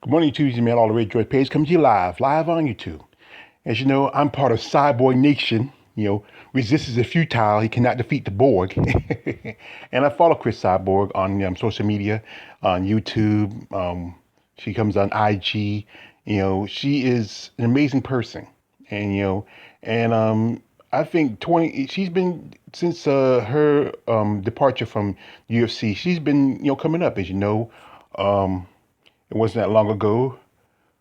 Good morning, YouTube. Man, all the way George Page comes to you live on YouTube. As you know, I'm part of Cyborg Nation. Resistance is futile. He cannot defeat the Borg. And I follow Cris Cyborg on social media, on YouTube. She comes on IG. She is an amazing person. And, I think she's been, since her departure from UFC, she's been, coming up, as you know. Um, it wasn't that long ago.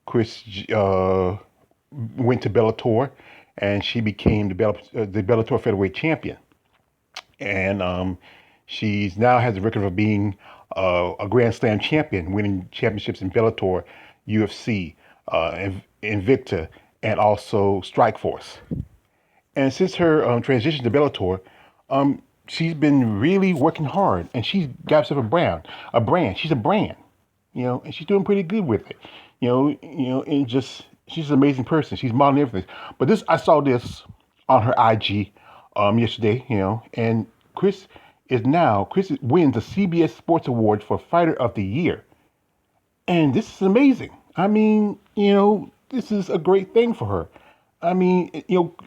Cris went to Bellator, and she became the Bellator featherweight champion. And she's now has a record of being a Grand Slam champion, winning championships in Bellator, UFC, Invicta, and also Strikeforce. And since her transition to Bellator, she's been really working hard, and she's got herself a brand. She's a brand, and she's doing pretty good with it. And just she's an amazing person. She's modeling everything. But I saw this on her IG yesterday, and Cris wins the CBS Sports Award for Fighter of the Year. And this is amazing. I mean, this is a great thing for her. I mean,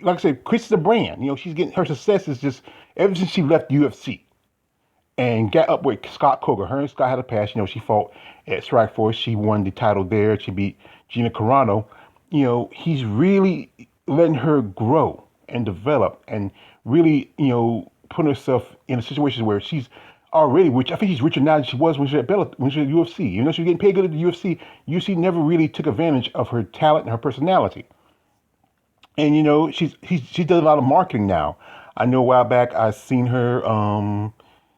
like I said, Cris is a brand. She's getting her success is just ever since she left UFC and got up with Scott Coker. Her and Scott had a pass. She fought at Strikeforce. She won the title there. She beat Gina Carano. He's really letting her grow and develop and really, put herself in a situation where she's already rich. I think she's richer now than she was when she was at when she was at UFC. She was getting paid good at the UFC. UFC never really took advantage of her talent and her personality. And she does a lot of marketing now. I know a while back I seen her.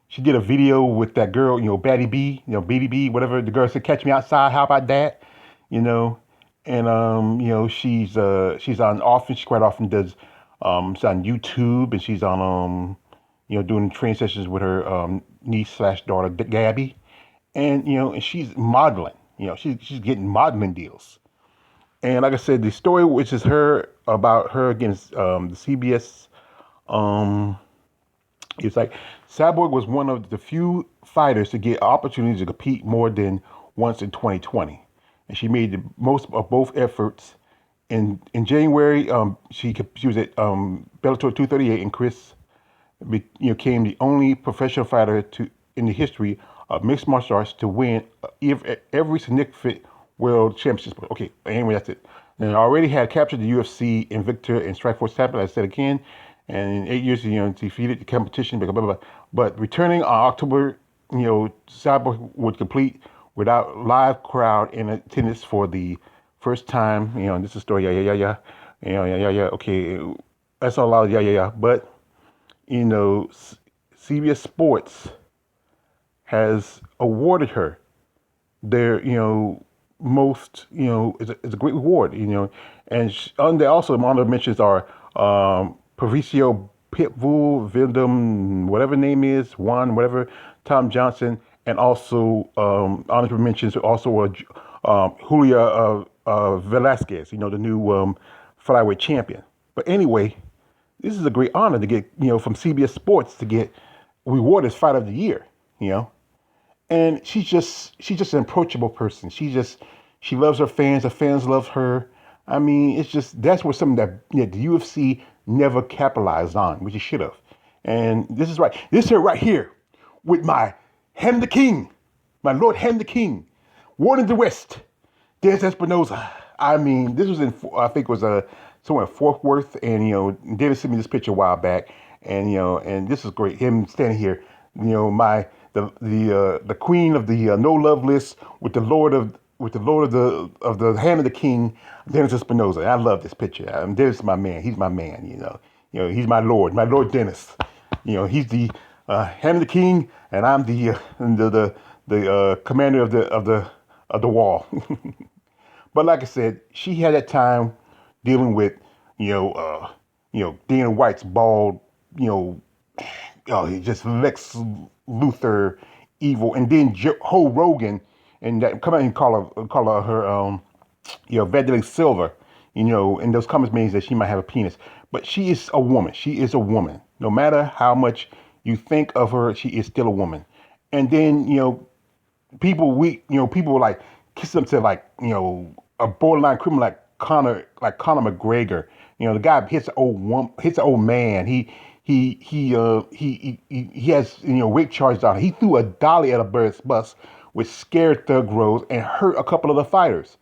She did a video with that girl, Batty B, BD B, whatever. The girl said, "Catch me outside." How about that? You know, and she's on often. She quite often does. She's on YouTube, and she's on doing training sessions with her niece slash daughter Gabby, and and she's modeling. She's getting modeling deals. And like I said, the story, which is about her against the CBS, um, it's like Cyborg was one of the few fighters to get opportunities to compete more than once in 2020, and she made the most of both efforts. In January, she was at Bellator 238, and Cris became the only professional fighter in the history of mixed martial arts to win every significant world championship. Okay, anyway, that's it. And I already had captured the UFC Invicta and Strikeforce title, as I said again, and in 8 years, defeated the competition, blah, blah, blah. But returning on October, Cyborg would complete without live crowd in attendance for the first time. This is a story, yeah. Okay, that's all out, yeah. But CBS Sports has awarded her their, most, it's a great reward, and there also among the mentions are Patricio Pitbull, Vindom, whatever name is, Juan, whatever, Tom Johnson, and also honorable mentions also Julia Velasquez, the new flyweight champion. But anyway, this is a great honor to get, from CBS Sports to get rewarded as Fighter of the Year, and she's just an approachable person. She loves her fans. Her fans love her. I mean, that's what something that the UFC never capitalized on, which it should have. And this is right. This here right here with my Hem the King, my Lord Hem the King, Warden of the West, Dennis Espinoza. I mean, this was I think it was somewhere in Fort Worth, and Dennis sent me this picture a while back, and and this is great. Him standing here, the queen of the no love list with the lord of the hand of the king, Dennis Espinoza. I love this picture. Dennis is my man. He's my man. He's my lord Dennis. He's the hand of the king, and I'm the commander of the wall. But like I said, she had that time dealing with Dana White's bald, just Lex Luthor evil, and then Ho Rogan, and that come out and call her Vandalic Silver, and those comments means that she might have a penis, but she is a woman. She is a woman. No matter how much you think of her, she is still a woman. And then people were like kissing up to like a borderline criminal like Conor McGregor. The guy hits an old woman, hits an old man. He has rape charges on him. He threw a dolly at a bus, which scared Thug Rose and hurt a couple of the fighters.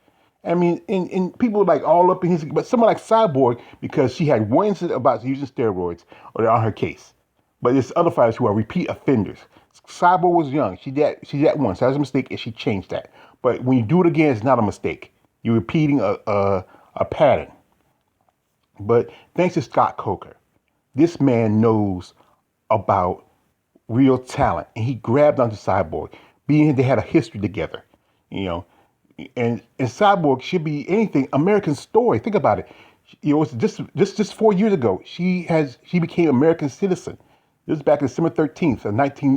I mean, and people like all up in his, but someone like Cyborg, because she had one incident about using steroids, or they're on her case. But there's other fighters who are repeat offenders. Cyborg was young. She did that once. That was a mistake, and she changed that. But when you do it again, it's not a mistake. You're repeating a pattern. But thanks to Scott Coker, this man knows about real talent, and he grabbed onto Cyborg. Being they had a history together, you know, and Cyborg should be anything American story. Think about it. It's just 4 years ago. She became American citizen. This is back December 13th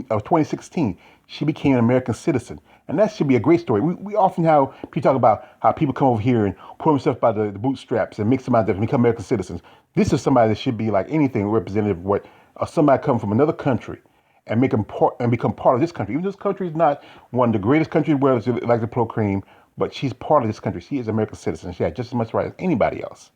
of 2016. She became an American citizen. And that should be a great story. We often have people talk about how people come over here and pull themselves by the bootstraps and mix them out there and become American citizens. This is somebody that should be like anything representative of what somebody come from another country and become part of this country. Even though this country is not one of the greatest countries in the world, like to proclaim, but she's part of this country. She is an American citizen. She has just as much right as anybody else.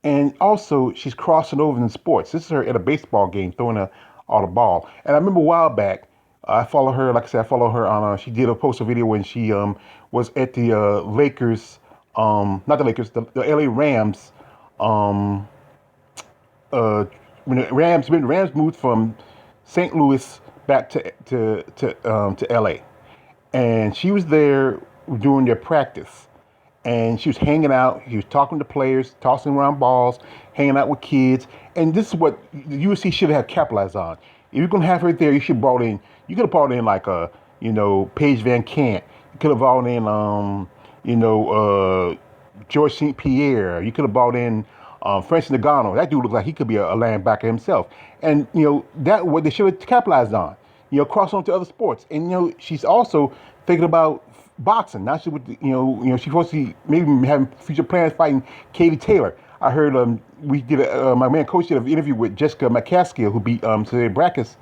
And also, she's crossing over in sports. This is her at a baseball game throwing all the ball. And I remember a while back, I follow her. Like I said, I follow her on. She did post a video when she was at the Lakers, not the Lakers, the LA Rams. When the Rams moved from St. Louis back to LA, and she was there during their practice. And she was hanging out. She was talking to players, tossing around balls, hanging out with kids. And this is what the UFC should have capitalized on. If you're gonna have her there, you should brought in. You could have brought in like Paige Van Cant. You could have brought in George St. Pierre. You could have brought in Francis Ngannou. That dude looks like he could be a linebacker himself. And that what they should have capitalized on. Cross on to other sports. And she's also thinking about boxing. Now she would, she's supposed to maybe having future plans fighting Katie Taylor. I heard my man coach did an interview with Jessica McCaskill, who beat Celia Brækhus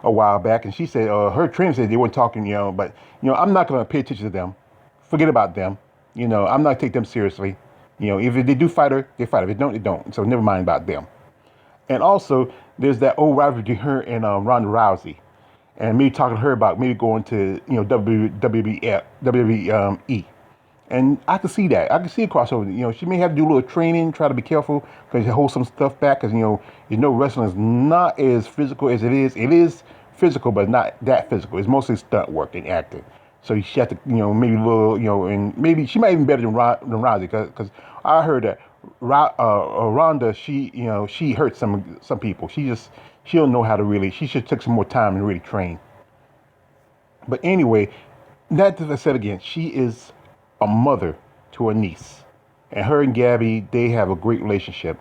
a while back, and she said her trainer said they weren't talking, but I'm not going to pay attention to them. Forget about them. I'm not going to take them seriously. If they do fight her, they fight her. If they don't, they don't. So never mind about them. And also, there's that old rivalry between her and Ronda Rousey. And maybe talking to her about maybe going to WWE. And I can see that. I can see a crossover. She may have to do a little training, try to be careful because you hold some stuff back. Because wrestling is not as physical as it is. It is physical, but not that physical. It's mostly stunt work and acting. So she has to, maybe a little, and maybe she might even better than Rousey because I heard that Ronda, she hurt some people. She don't know how to really. She should take some more time and really train. But anyway, that as I said again, she is a mother to a niece, and her and Gabby, they have a great relationship,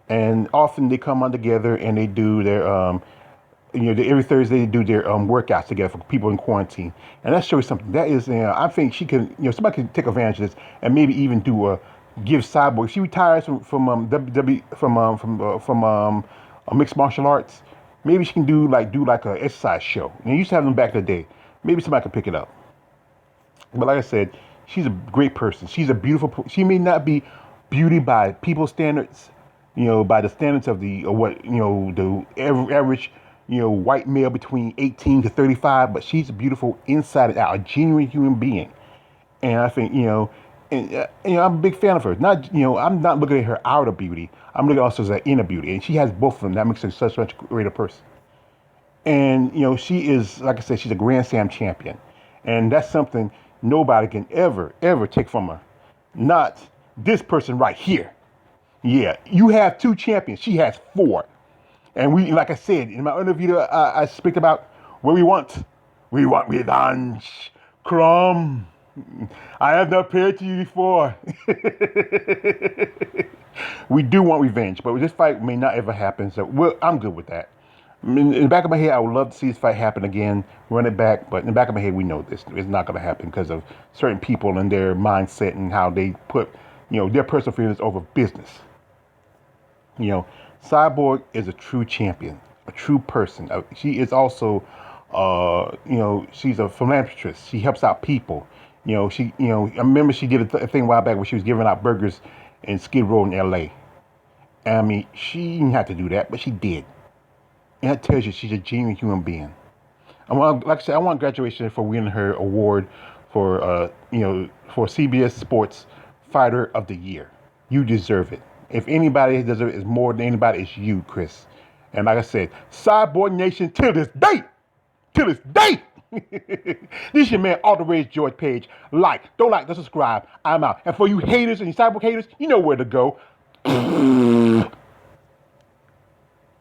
and often they come on together and they do their every Thursday they do their workouts together for people in quarantine, and that shows something. That is, I think she can, somebody can take advantage of this and maybe even give Cyborg. If she retires from mixed martial arts. Maybe she can do like an exercise show. You used to have them back in the day. Maybe somebody can pick it up. But like I said, she's a great person. She's a beautiful. She may not be beauty by people's standards, by the standards of the average, white male between 18 to 35. But she's beautiful inside and out, a genuine human being. And I think and I'm a big fan of her. I'm not looking at her outer beauty. I'm looking also at her inner beauty, and she has both of them. That makes her such a greater person. And she is, like I said, she's a Grand Slam champion, and that's something nobody can ever take from her. Not this person right here. Yeah, you have 2 champions. She has 4, and we, like I said in my other video, I speak about what we want. We want revenge, Crumb. I have not paid to you before. We do want revenge, but this fight may not ever happen, so I'm good with that. In the back of my head, I would love to see this fight happen again, run it back, but in the back of my head, we know this is not going to happen because of certain people and their mindset and how they put, their personal feelings over business. Cyborg is a true champion, a true person. She is also, she's a philanthropist. She helps out people. I remember she did a thing a while back where she was giving out burgers in Skid Row in L.A. And I mean, she didn't have to do that, but she did. And that tells you she's a genuine human being. Like I said, I want graduation for winning her award for, for CBS Sports Fighter of the Year. You deserve it. If anybody deserves it more than anybody, it's you, Cris. And like I said, Cyborg Nation till this day. To this day. This is your man, All the Rage George Page. Don't like, don't subscribe. I'm out. And for you haters and you cyborg haters, you know where to go.